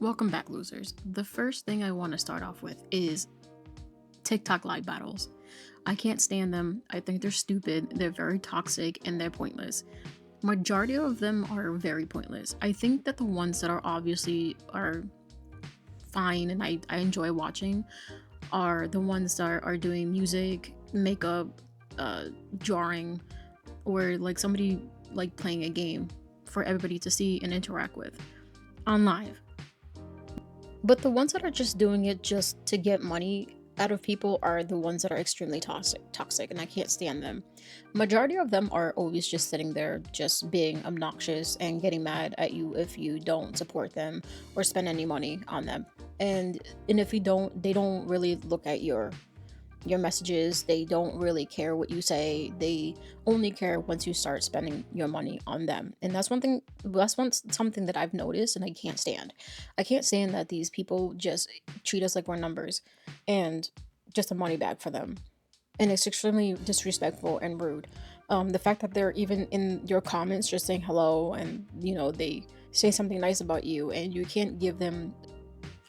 Welcome back, losers. The first thing I want to start off with is TikTok live battles. I can't stand them. I think they're stupid, they're very toxic, and they're pointless. Majority of them are very pointless. I think that the ones that are obviously are fine and I enjoy watching are the ones that are doing music, makeup, drawing, or like somebody like playing a game for everybody to see and interact with on live. But the ones that are just doing it just to get money out of people are the ones that are extremely toxic, and I can't stand them. Majority of them are always just sitting there, just being obnoxious and getting mad at you if you don't support them or spend any money on them. And if you don't, they don't really look at your messages. They don't really care what you say. They only care once you start spending your money on them. And that's something that I've noticed and I can't stand that these people just treat us like we're numbers and just a money bag for them. And it's extremely disrespectful and rude. The fact that they're even in your comments just saying hello, and they say something nice about you and you can't give them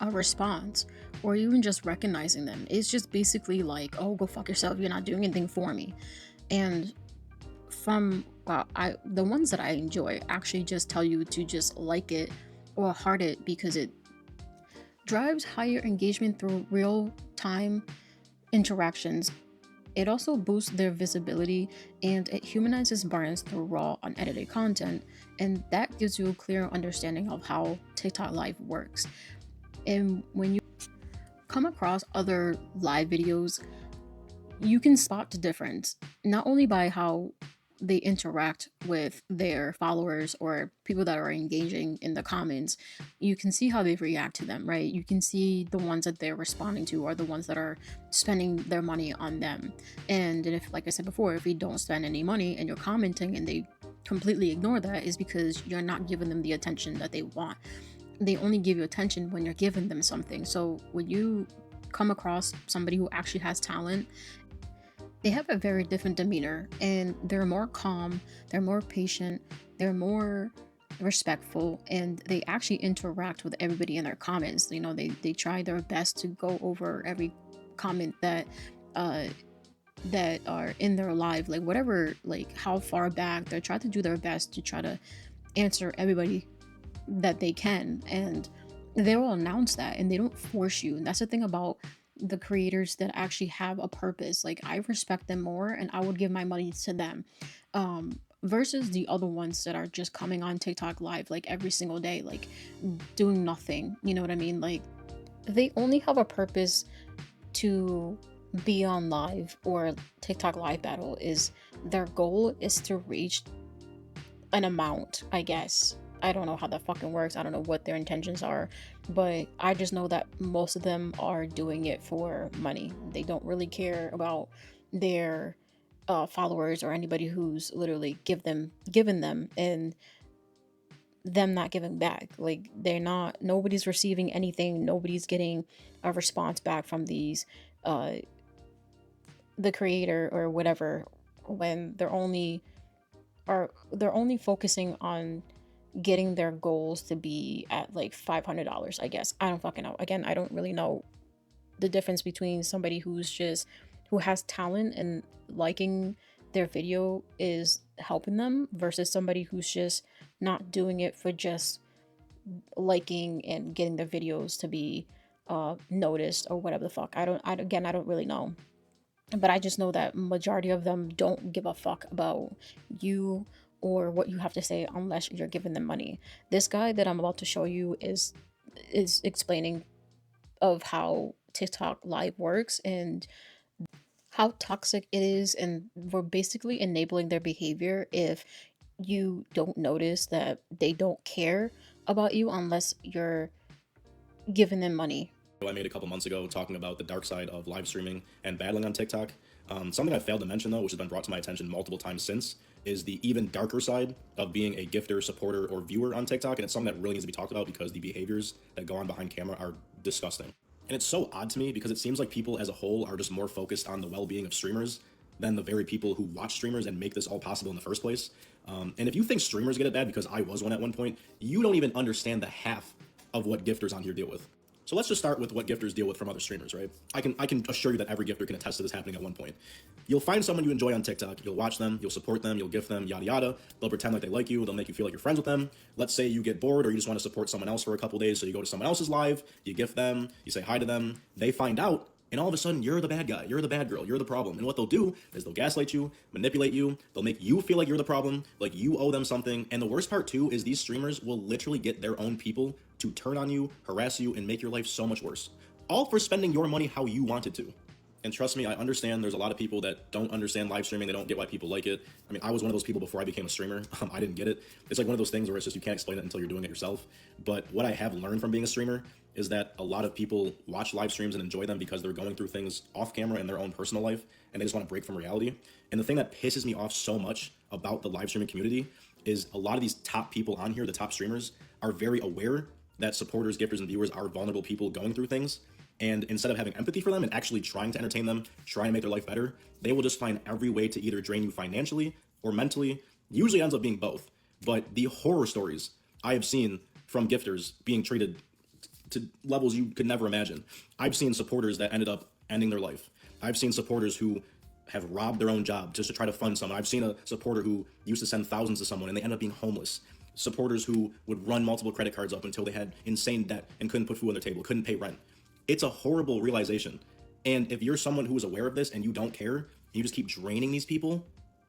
a response or even just recognizing them. It's just basically like, oh, go fuck yourself. You're not doing anything for me. And from I the ones that I enjoy actually just tell you to just like it or heart it because it drives higher engagement through real time interactions. It also boosts their visibility and it humanizes brands through raw, unedited content, and that gives you a clear understanding of how TikTok Live works. And when you come across other live videos, you can spot the difference not only by how they interact with their followers or people that are engaging in the comments. You can see how they react to them, right? You can see the ones that they're responding to are the ones that are spending their money on them. And if, like I said before, if you don't spend any money and you're commenting and they completely ignore that, is because you're not giving them the attention that they want. They only give you attention when you're giving them something. So when you come across somebody who actually has talent, they have a very different demeanor and they're more calm, they're more patient, they're more respectful, and they actually interact with everybody in their comments. They try their best to go over every comment uh that are in their live, like whatever, like how far back, they try to do their best to try to answer everybody that they can, and they will announce that and they don't force you. And that's the thing about the creators that actually have a purpose. Like, I respect them more and I would give my money to them, versus the other ones that are just coming on TikTok live like every single day, like doing nothing. You know what I mean? Like, they only have a purpose to be on live or TikTok live battle. Is their goal is to reach an amount, I guess. I don't know how that fucking works. I don't know what their intentions are, but I just know that most of them are doing it for money. They don't really care about their followers or anybody who's literally given them, and them not giving back. Like, nobody's receiving anything. Nobody's getting a response back from these uh the creator or whatever, when they're only focusing on getting their goals to be at like $500, I guess. I don't fucking know. Again, I don't really know the difference between somebody who has talent and liking their video is helping them versus somebody who's just not doing it for just liking and getting their videos to be noticed or whatever the fuck. I don't really know. But I just know that majority of them don't give a fuck about you or what you have to say unless you're giving them money. This guy that I'm about to show you is explaining of how TikTok live works and how toxic it is, and we're basically enabling their behavior if you don't notice that they don't care about you unless you're giving them money. I made a couple months ago talking about the dark side of live streaming and battling on TikTok. Something I failed to mention, though, which has been brought to my attention multiple times since, is the even darker side of being a gifter, supporter, or viewer on TikTok. And it's something that really needs to be talked about because the behaviors that go on behind camera are disgusting. And it's so odd to me because it seems like people as a whole are just more focused on the well-being of streamers than the very people who watch streamers and make this all possible in the first place. And if you think streamers get it bad because I was one at one point, you don't even understand the half of what gifters on here deal with. So let's just start with what gifters deal with from other streamers, right? I can assure you that every gifter can attest to this happening at one point. You'll find someone you enjoy on TikTok, you'll watch them, you'll support them, you'll gift them, yada yada. They'll pretend like they like you, they'll make you feel like you're friends with them. Let's say you get bored or you just want to support someone else for a couple days, so you go to someone else's live, you gift them, you say hi to them, they find out, and all of a sudden you're the bad guy, you're the bad girl, you're the problem. And what they'll do is they'll gaslight you, manipulate you, they'll make you feel like you're the problem, like you owe them something. And the worst part too is these streamers will literally get their own people to turn on you, harass you, and make your life so much worse. All for spending your money how you wanted to. And trust me, I understand there's a lot of people that don't understand live streaming. They don't get why people like it. I mean, I was one of those people before I became a streamer. I didn't get it. It's like one of those things where it's just you can't explain it until you're doing it yourself. But what I have learned from being a streamer is that a lot of people watch live streams and enjoy them because they're going through things off camera in their own personal life and they just want to break from reality. And the thing that pisses me off so much about the live streaming community is a lot of these top people on here, the top streamers, are very aware that supporters, gifters, and viewers are vulnerable people going through things. And instead of having empathy for them and actually trying to entertain them, trying to make their life better, they will just find every way to either drain you financially or mentally. Usually ends up being both. But the horror stories I have seen from gifters being treated to levels you could never imagine. I've seen supporters that ended up ending their life. I've seen supporters who have robbed their own job just to try to fund someone. I've seen a supporter who used to send thousands to someone and they end up being homeless. Supporters who would run multiple credit cards up until they had insane debt and couldn't put food on their table, couldn't pay rent. It's a horrible realization. And if you're someone who is aware of this and you don't care, and you just keep draining these people,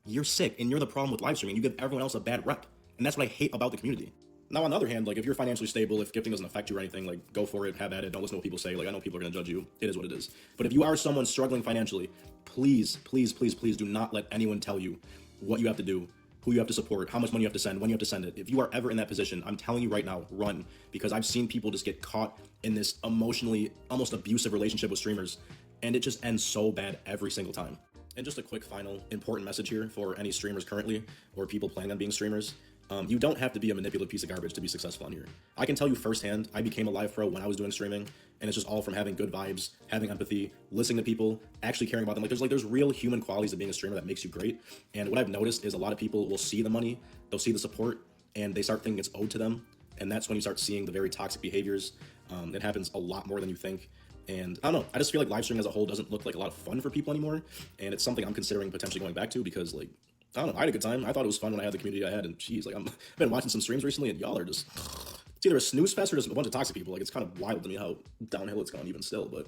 you're sick and you're the problem with live streaming. You give everyone else a bad rep. And that's what I hate about the community. Now, on the other hand, like if you're financially stable, if gifting doesn't affect you or anything, like go for it, have at it, don't listen to what people say. Like I know people are gonna judge you. It is what it is. But if you are someone struggling financially, please, please, please, please do not let anyone tell you what you have to do, who you have to support, how much money you have to send, when you have to send it. If you are ever in that position, I'm telling you right now, run. Because I've seen people just get caught in this emotionally, almost abusive relationship with streamers, and it just ends so bad every single time. And just a quick final important message here for any streamers currently, or people planning on being streamers. You don't have to be a manipulative piece of garbage to be successful on here. I can tell you firsthand, I became a live pro when I was doing streaming, and it's just all from having good vibes, having empathy, listening to people, actually caring about them. There's real human qualities of being a streamer that makes you great. And what I've noticed is a lot of people will see the money, they'll see the support, and they start thinking it's owed to them. And that's when you start seeing the very toxic behaviors. It happens a lot more than you think. And I don't know, I just feel like live streaming as a whole doesn't look like a lot of fun for people anymore. And it's something I'm considering potentially going back to because like, I don't know, I had a good time. I thought it was fun when I had the community I had, and geez, like I've been watching some streams recently, and y'all are just, it's either a snooze fest or just a bunch of toxic people. Like it's kind of wild to me how downhill it's gone even still, but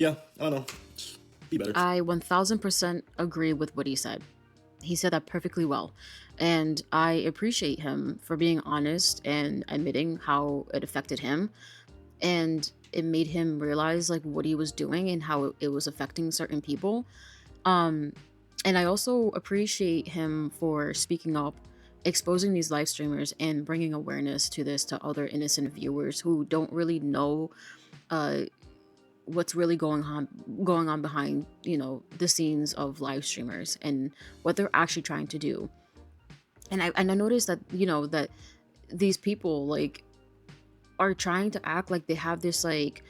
yeah, I don't know, just be better. I 1000% agree with what he said. He said that perfectly well. And I appreciate him for being honest and admitting how it affected him. And it made him realize like what he was doing and how it was affecting certain people. And I also appreciate him for speaking up, exposing these live streamers, and bringing awareness to this to other innocent viewers who don't really know uh, what's really going on behind the scenes of live streamers and what they're actually trying to do. And I noticed that that these people like are trying to act like they have this like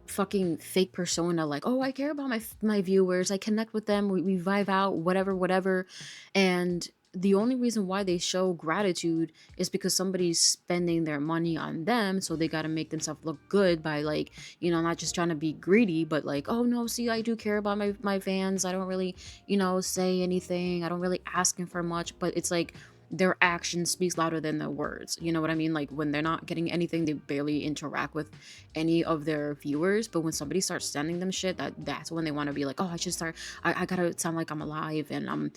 fucking fake persona, like, oh, I care about my viewers, I connect with them, we vibe out, whatever. And the only reason why they show gratitude is because somebody's spending their money on them, so they got to make themselves look good by like not just trying to be greedy, but like, oh no, see, I do care about my fans, I don't really say anything, I don't really ask them for much. But it's like their action speaks louder than their words. You know what I mean? Like when they're not getting anything, they barely interact with any of their viewers. But when somebody starts sending them shit, that's when they want to be like, oh, I should start. I gotta sound like I'm alive, and I'm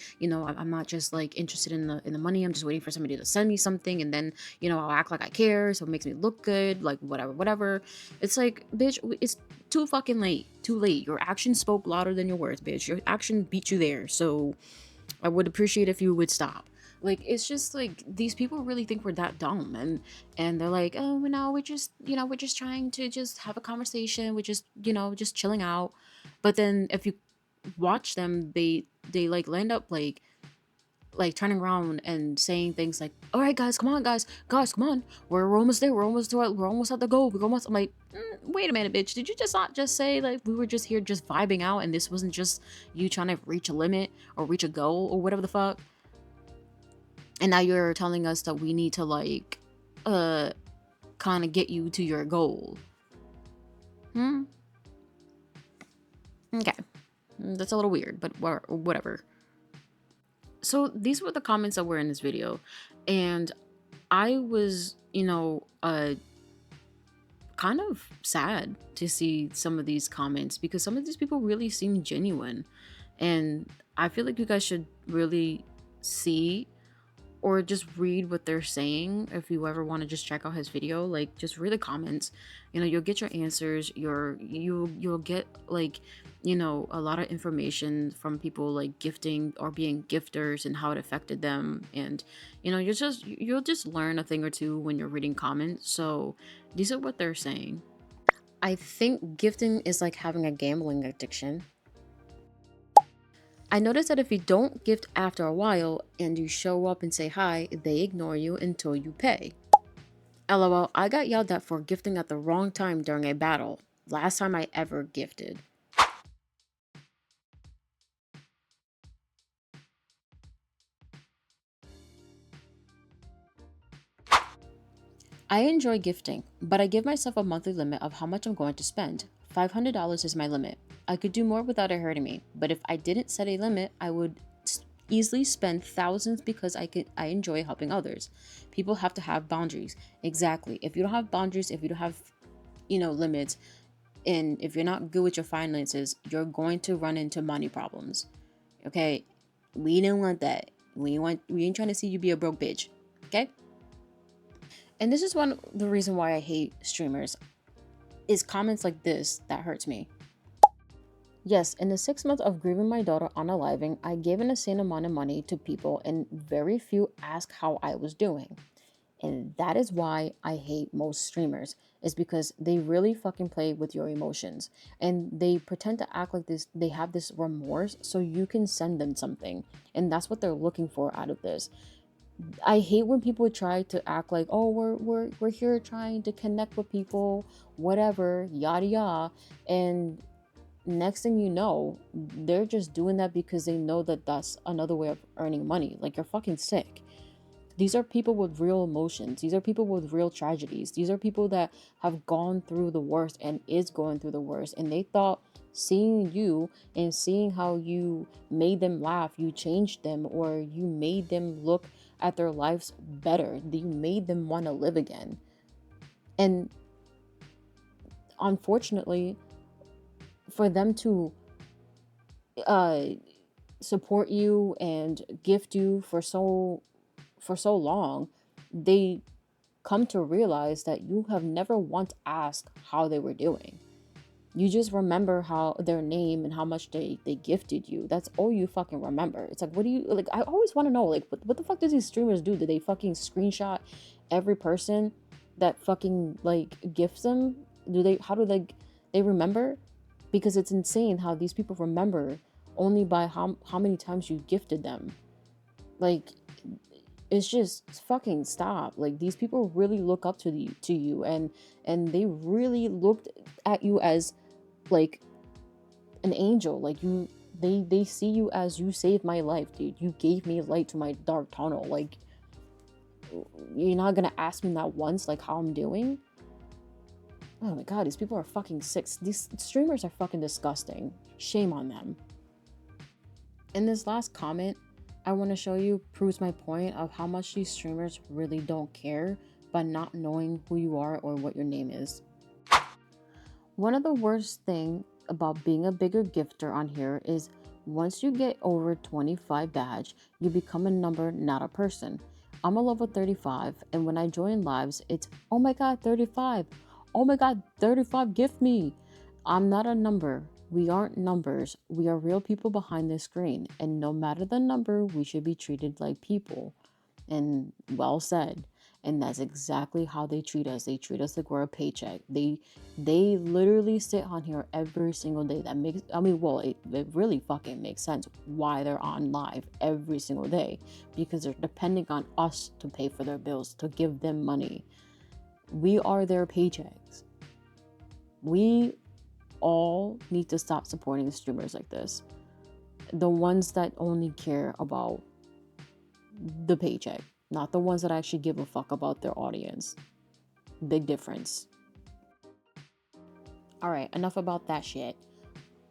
not just like interested in the money. I'm just waiting for somebody to send me something, and then I'll act like I care, so it makes me look good, like whatever. It's like, bitch, it's too fucking late. Too late. Your action spoke louder than your words, bitch. Your action beat you there. So I would appreciate if you would stop. Like it's just like these people really think we're that dumb, and they're like, oh, no, we're just trying to just have a conversation, we're just just chilling out. But then if you watch them, they like land up like turning around and saying things like, all right, guys, come on, guys, come on, we're almost there, we're almost at the goal, we're almost. I'm like, wait a minute, bitch, did you just not just say like we were just here just vibing out, and this wasn't just you trying to reach a limit or reach a goal or whatever the fuck? And now you're telling us that we need to like kind of get you to your goal. Okay, that's a little weird, but whatever. So these were the comments that were in this video, and I was, kind of sad to see some of these comments because some of these people really seem genuine. And I feel like you guys should really see or just read what they're saying if you ever want to just check out his video. Like, just read the comments. You'll get your answers. You'll get, like, a lot of information from people like gifting or being gifters and how it affected them. And you'll just learn a thing or two when you're reading comments. So these are what they're saying. I think gifting is like having a gambling addiction. I noticed that if you don't gift after a while and you show up and say hi, they ignore you until you pay. LOL, I got yelled at for gifting at the wrong time during a battle. Last time I ever gifted. I enjoy gifting, but I give myself a monthly limit of how much I'm going to spend. $500 is my limit. I could do more without it hurting me, but if I didn't set a limit, I would easily spend thousands because I enjoy helping others. People have to have boundaries. Exactly. If you don't have boundaries, if you don't have, limits, and if you're not good with your finances, you're going to run into money problems. Okay? We don't want that. We ain't trying to see you be a broke bitch. Okay? And this is one the reason why I hate streamers is comments like this that hurts me. Yes, in the 6 months of grieving my daughter unaliving, I gave an insane amount of money to people and very few asked how I was doing. And that is why I hate most streamers, is because they really fucking play with your emotions. And they pretend to act like this, they have this remorse so you can send them something. And that's what they're looking for out of this. I hate when people try to act like, oh, we're here trying to connect with people, whatever, yada yada. And next thing you know, they're just doing that because they know that that's another way of earning money. Like, you're fucking sick. These are people with real emotions. These are people with real tragedies. These are people that have gone through the worst and is going through the worst. And they thought seeing you and seeing how you made them laugh, you changed them, or you made them look at their lives better. You made them want to live again. And unfortunately, for them to support you and gift you for so long, they come to realize that you have never once asked how they were doing. You just remember how their name and how much they gifted you. That's all you fucking remember. It's like, what do you, like, I always want to know, like, what the fuck does these streamers do? Do they fucking screenshot every person that fucking, like, gifts them? How do they remember? Because it's insane how these people remember only by how many times you gifted them. Like, it's just fucking stop. Like, these people really look up to you, and they really looked at you as like an angel. Like, they see you as, you saved my life, dude. You gave me light to my dark tunnel. Like, you're not gonna ask me that once, like, how I'm doing? Oh my god, these people are fucking sick. These streamers are fucking disgusting. Shame on them. In this last comment, I want to show you proves my point of how much these streamers really don't care by not knowing who you are or what your name is. One of the worst thing about being a bigger gifter on here is once you get over 25 badge, you become a number, not a person. I'm a level 35, and when I join lives, it's, oh my god, 35. Oh my god, 35, gift me. I'm not a number. We aren't numbers. We are real people behind the screen. And no matter the number, we should be treated like people. And well said. And that's exactly how they treat us. They treat us like we're a paycheck. They literally sit on here every single day. That makes, I mean, well, it really fucking makes sense why they're on live every single day. Because they're depending on us to pay for their bills, to give them money. We are their paychecks. We all need to stop supporting streamers like this. The ones that only care about the paycheck, not the ones that actually give a fuck about their audience. Big difference. All right, enough about that shit.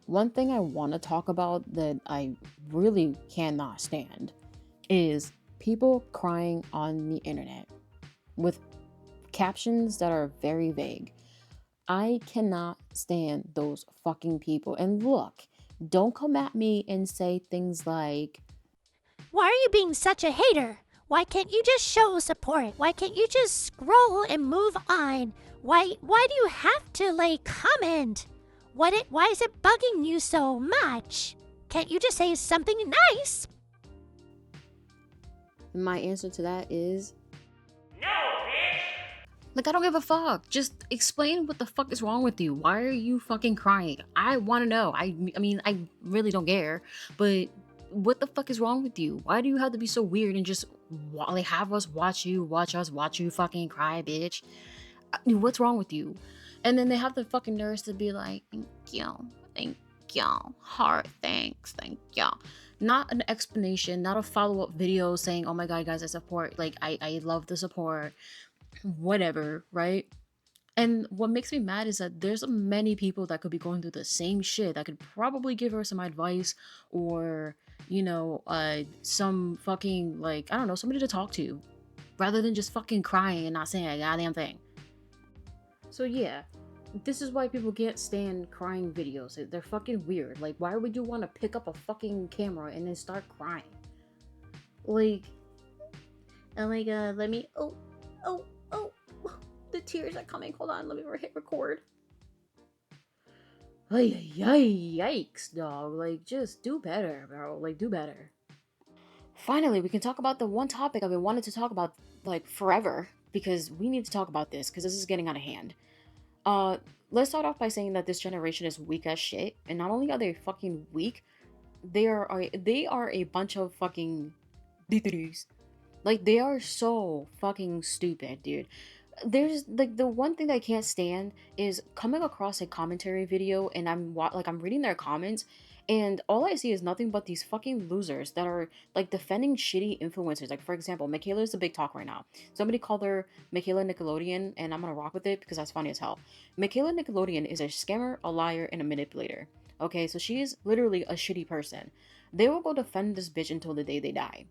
One thing I want to talk about that I really cannot stand is people crying on the internet with captions that are very vague. I cannot stand those fucking people. And look, don't come at me and say things like, Why are you being such a hater? Why can't you just show support? Why can't you just scroll and move on? Why do you have to comment? Why is it bugging you so much? Can't you just say something nice? my answer to that is, No, bitch! like, I don't give a fuck. Just explain what the fuck is wrong with you. Why are you fucking crying? I want to know. I mean, I really don't care, but what the fuck is wrong with you? Why do you have to be so weird and just like have us watch you fucking cry, bitch? What's wrong with you? And then they have the fucking nerves to be like, thank you, heart, thank you. Not an explanation, not a follow-up video saying, oh my god, guys, I support, like, I love the support, whatever, right? And what makes me mad is that there's many people that could be going through the same shit that could probably give her some advice or, some fucking, like, I don't know, somebody to talk to rather than just fucking crying and not saying a goddamn thing. So yeah, this is why people can't stand crying videos. They're fucking weird. Like, why would you want to pick up a fucking camera and then start crying? Like, oh my god, let me, oh, the tears are coming. Hold on, let me hit record. Ay, yikes, dog. Like, just do better, bro. Like, do better. Finally, we can talk about the one topic I've been wanting to talk about, like, forever. Because we need to talk about this, because this is getting out of hand. Let's start off by saying that this generation is weak as shit. And not only are they fucking weak, they are a bunch of fucking ditties. Like, they are so fucking stupid, dude. There's like the one thing that I can't stand is coming across a commentary video and I'm reading their comments and all I see is nothing but these fucking losers that are like defending shitty influencers. Like, for example, Michaela is the big talk right now. Somebody called her Michaela Nickelodeon and I'm gonna rock with it because that's funny as hell. Michaela Nickelodeon is a scammer, a liar, and a manipulator. Okay, so she is literally a shitty person. They will go defend this bitch until the day they die.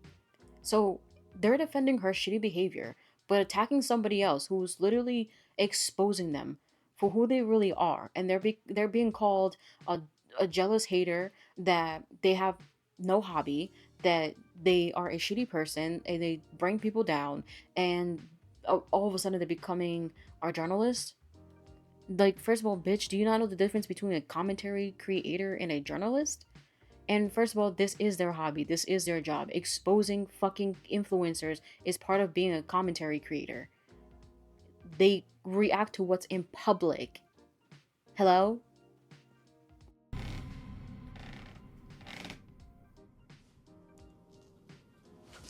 So they're defending her shitty behavior, but attacking somebody else who's literally exposing them for who they really are, and they're being called a jealous hater, that they have no hobby, that they are a shitty person, and they bring people down, and all of a sudden they're becoming our journalist. Like, first of all, bitch, do you not know the difference between a commentary creator and a journalist? And first of all, this is their hobby. This is their job. Exposing fucking influencers is part of being a commentary creator. They react to what's in public. Hello?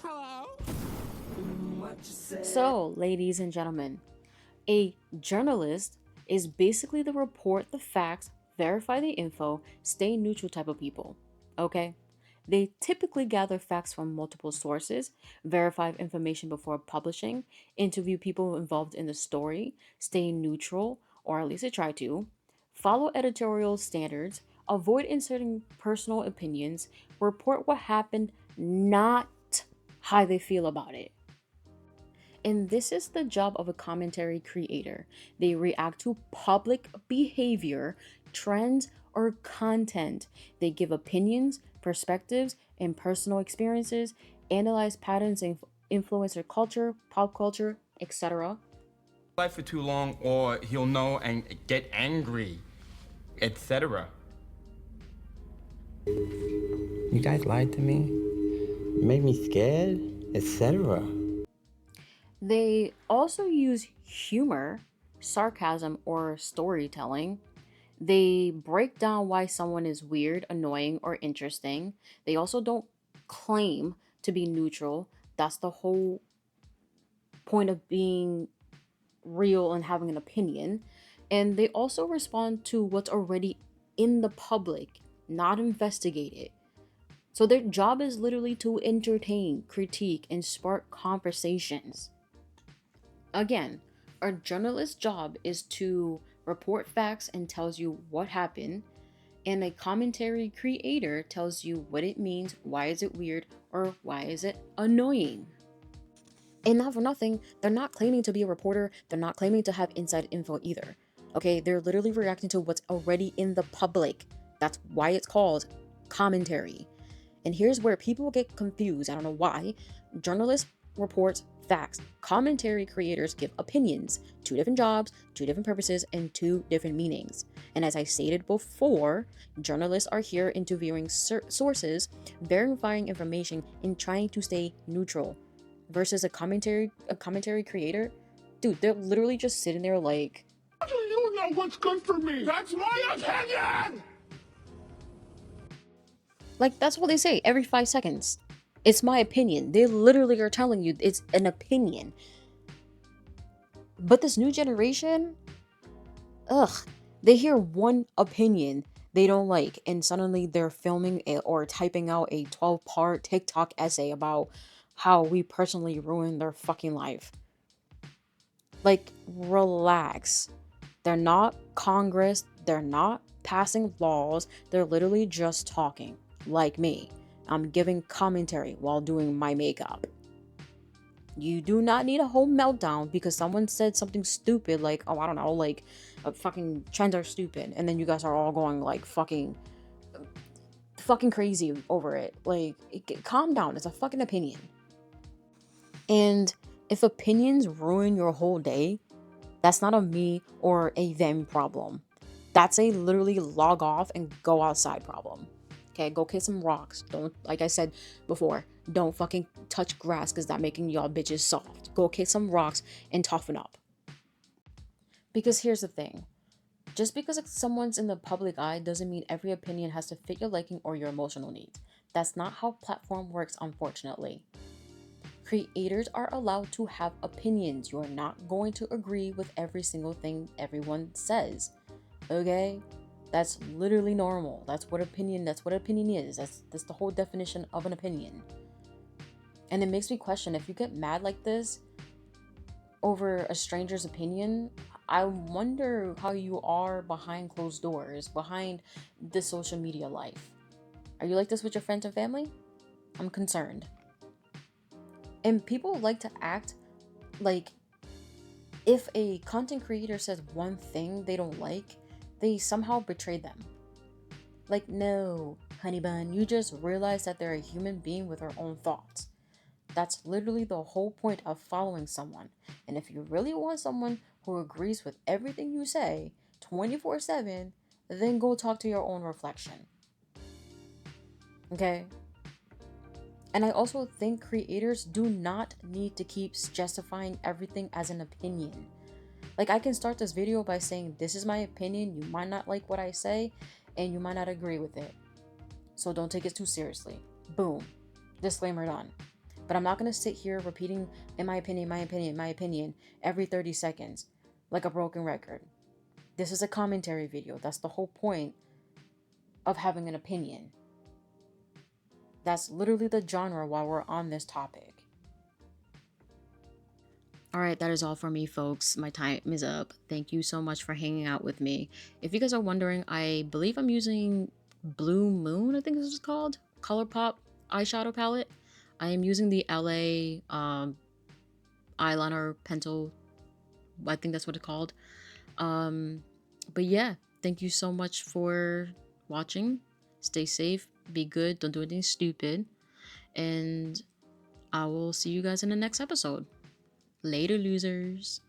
Hello? What you say? So, ladies and gentlemen, a journalist is basically the report the facts, verify the info, stay neutral type of people. Okay? They typically gather facts from multiple sources, verify information before publishing, interview people involved in the story, stay neutral, or at least they try to, follow editorial standards, avoid inserting personal opinions, report what happened, not how they feel about it. And this is the job of a commentary creator. They react to public behavior, trends, or content. They give opinions, perspectives, and personal experiences, analyze patterns in influencer culture, pop culture, etc. Life for too long or he'll know and get angry, etc. You guys lied to me, made me scared, etc. They also use humor, sarcasm, or storytelling. They break down why someone is weird, annoying, or interesting. They also don't claim to be neutral. That's the whole point of being real and having an opinion. And they also respond to what's already in the public, not investigate it. So their job is literally to entertain, critique, and spark conversations. Again, A journalist's job is to report facts and tells you what happened, and a commentary creator tells you what it means, why is it weird, or why is it annoying. And not for nothing, they're not claiming to be a reporter, they're not claiming to have inside info either. Okay, they're literally reacting to what's already in the public. That's why it's called commentary. And here's where people get confused. I don't know why. Journalists report facts. Commentary creators give opinions. Two different jobs, two different purposes, and two different meanings. And as I stated before, journalists are here interviewing sources, verifying information, and trying to stay neutral. Versus a commentary creator, dude, they're literally just sitting there like, How do you know what's good for me? That's my opinion! that's what they say every 5 seconds. It's my opinion. They literally are telling you it's an opinion. But this new generation, ugh, they hear one opinion they don't like, and suddenly they're filming or typing out a 12-part TikTok essay about how we personally ruined their fucking life. Like, relax. They're not Congress. They're not passing laws. They're literally just talking, like me. I'm giving commentary while doing my makeup. You do not need a whole meltdown because someone said something stupid like, oh, I don't know, like, fucking trends are stupid. And then you guys are all going like fucking crazy over it. Like, calm down. It's a fucking opinion. And if opinions ruin your whole day, that's not a me or a them problem. That's a literally log off and go outside problem. Okay, go kick some rocks. Don't, like I said before, don't fucking touch grass because that making y'all bitches soft. Go kick some rocks and toughen up. Because here's the thing. Just because someone's in the public eye doesn't mean every opinion has to fit your liking or your emotional needs. That's not how platform works, unfortunately. Creators are allowed to have opinions. You're not going to agree with every single thing everyone says. Okay? That's literally normal. That's what opinion is. That's the whole definition of an opinion. And it makes me question, if you get mad like this over a stranger's opinion, I wonder how you are behind closed doors, behind the social media life. Are you like this with your friends and family? I'm concerned. And people like to act like if a content creator says one thing they don't like, they somehow betray them. Like, no, honey bun, you just realize that they're a human being with their own thoughts. That's literally the whole point of following someone. And if you really want someone who agrees with everything you say 24/7, then go talk to your own reflection. Okay? And I also think creators do not need to keep justifying everything as an opinion. Like, I can start this video by saying, this is my opinion, you might not like what I say, and you might not agree with it. So don't take it too seriously. Boom. Disclaimer done. But I'm not going to sit here repeating, in my opinion, every 30 seconds, like a broken record. This is a commentary video. That's the whole point of having an opinion. That's literally the genre while we're on this topic. Alright, that is all for me, folks. My time is up. Thank you so much for hanging out with me. If you guys are wondering, I believe I'm using Blue Moon, I think this is called, ColourPop eyeshadow palette. I am using the LA eyeliner pencil. I think that's what it's called. But yeah, thank you so much for watching. Stay safe, be good, don't do anything stupid. And I will see you guys in the next episode. Later, losers.